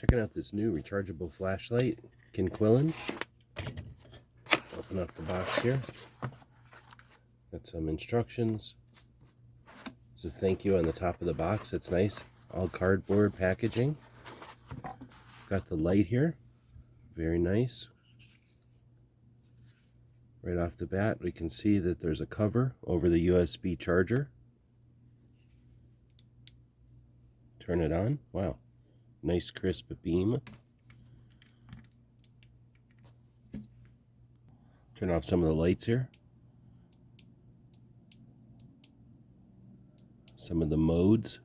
Checking out this new rechargeable flashlight, Quillen. Open up the box here. Got some instructions. There's a thank you on the top of the box. That's nice. All cardboard packaging. Got the light here. Very nice. Right off the bat, we can see that there's a cover over the USB charger. Turn it on. Wow. Nice crisp beam. Turn off some of the lights here. Some of the modes.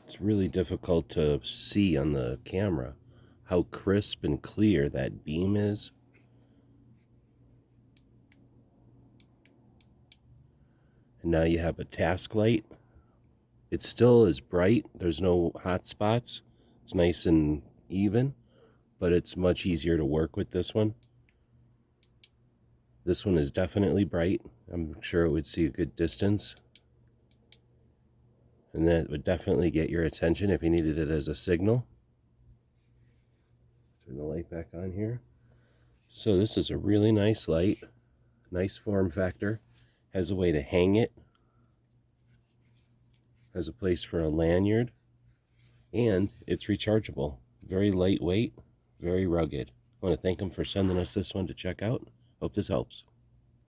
It's really difficult to see on the camera how crisp and clear that beam is. And now you have a task light. It still is bright. There's no hot spots. It's nice and even, but it's much easier to work with this one. This one is definitely bright. I'm sure it would see a good distance. And that would definitely get your attention if you needed it as a signal. Turn the light back on here. So this is a really nice light. Nice form factor. Has a way to hang it. Has a place for a lanyard. And it's rechargeable. Very lightweight. Very rugged. I want to thank them for sending us this one to check out. Hope this helps.